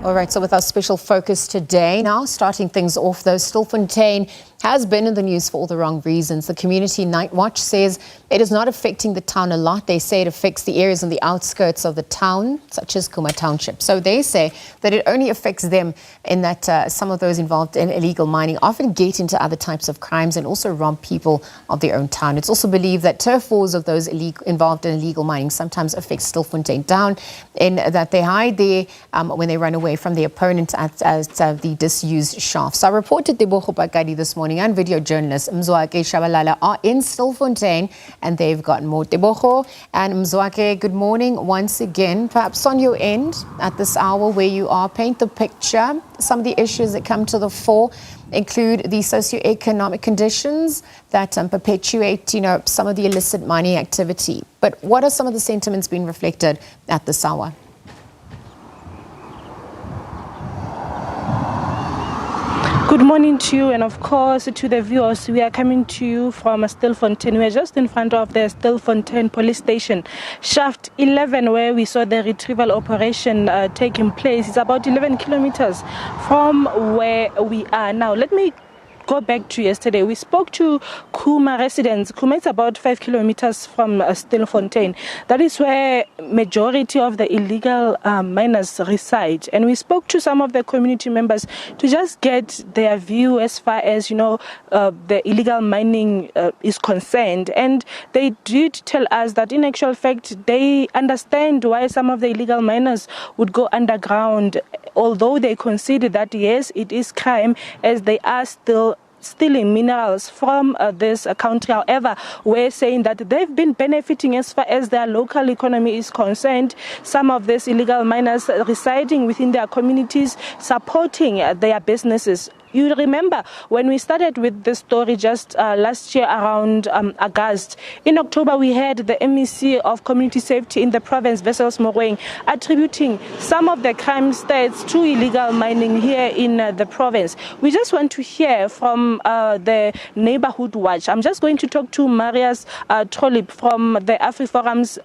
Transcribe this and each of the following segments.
All right, so with our special focus today, now starting things off though, Stilfontein has been in the news for all the wrong reasons. The Community Night Watch says it is not affecting the town a lot. They say it affects the areas on the outskirts of the town, such as Khuma township. So they say that it only affects them in that some of those involved in illegal mining often get into other types of crimes and also rob people of their own town. It's also believed that turf wars of those involved in illegal mining sometimes affect Stilfontein down in that they hide there when they run away from the opponent at the disused shafts. I reported Tebogo Phakedi this morning and video journalist Mzwakhe Tshabalala are in Stilfontein and they've got more. Tebogo and Mzwakhe, good morning once again. Perhaps on your end at this hour where you are, paint the picture. Some of the issues that come to the fore include the socioeconomic conditions that perpetuate, some of the illicit mining activity. But what are some of the sentiments being reflected at this hour? Good morning to you and of course to the viewers. We are coming to you from Stilfontein. We are just in front of the Stilfontein police station, shaft 11, where we saw the retrieval operation taking place. It's about 11 kilometers from where we are now. Let me go back to yesterday. We spoke to Khuma residents. Khuma is about 5 kilometers from Stilfontein. That is where majority of the illegal miners reside. And we spoke to some of the community members to just get their view as far as, the illegal mining is concerned. And they did tell us that in actual fact, they understand why some of the illegal miners would go underground, although they consider that, yes, it is crime, as they are still stealing minerals from this country. However, we're saying that they've been benefiting as far as their local economy is concerned. Some of these illegal miners residing within their communities, supporting their businesses. You remember when we started with this story just last year around August. In October, we had the MEC of Community Safety in the province, Vessels Mogoeng, attributing some of the crime stats to illegal mining here in the province. We just want to hear from the Neighborhood Watch. I'm just going to talk to Marius Trolip from the AfriForum's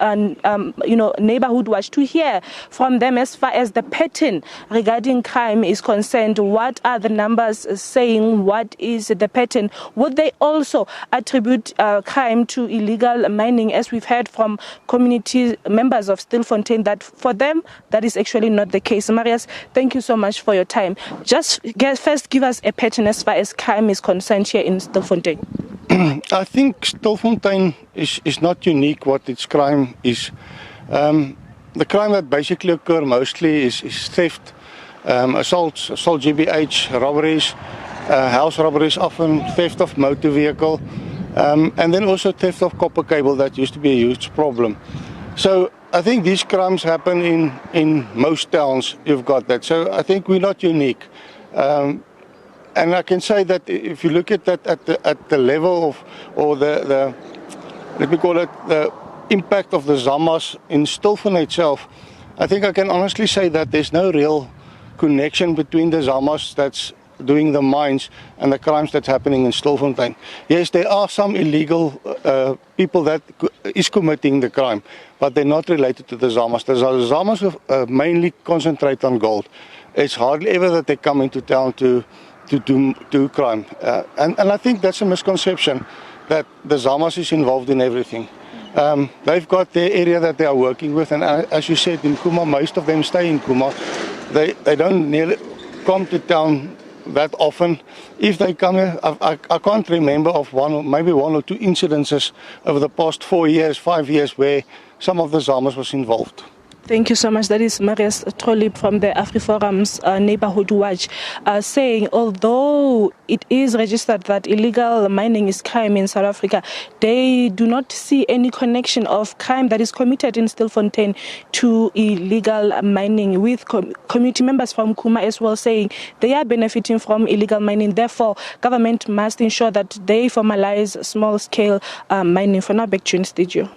Neighborhood Watch to hear from them as far as the pattern regarding crime is concerned. What are the numbers saying? What is the pattern? Would they also attribute crime to illegal mining, as we've heard from community members of Stilfontein that for them that is actually not the case? Marius, thank you so much for your time. Just first give us a pattern as far as crime is concerned here in Stilfontein. I think Stilfontein is not unique what its crime is. The crime that basically occur mostly is theft, assaults, assault GBH, robberies, house robberies, often theft of motor vehicle, and then also theft of copper cable. That used to be a huge problem. So I think these crimes happen in most towns. You've got that. So I think we're not unique. And I can say that if you look at that at the level of, or the let me call it, the impact of the zama-zamas in Stilfontein itself, I think I can honestly say that there's no real connection between the zama-zamas that's doing the mines and the crimes that's happening in Stilfontein. Yes, there are some illegal people that is committing the crime, but they're not related to the zama-zamas. The zama-zamas mainly concentrate on gold. It's hardly ever that they come into town to do crime. And I think that's a misconception, that the zama-zamas is involved in everything. They've got their area that they are working with, and as you said, in Khuma, most of them stay in Khuma. They don't nearly come to town that often. If they come here, I can't remember of maybe one or two incidences over the past 4 years, 5 years, where some of the zama-zamas was involved. Thank you so much. That is Marius Trolip from the AfriForum's Neighborhood Watch, saying although it is registered that illegal mining is crime in South Africa, they do not see any connection of crime that is committed in Stilfontein to illegal mining, with community members from Khuma as well saying they are benefiting from illegal mining. Therefore, government must ensure that they formalize small-scale mining. For now, back to you in studio.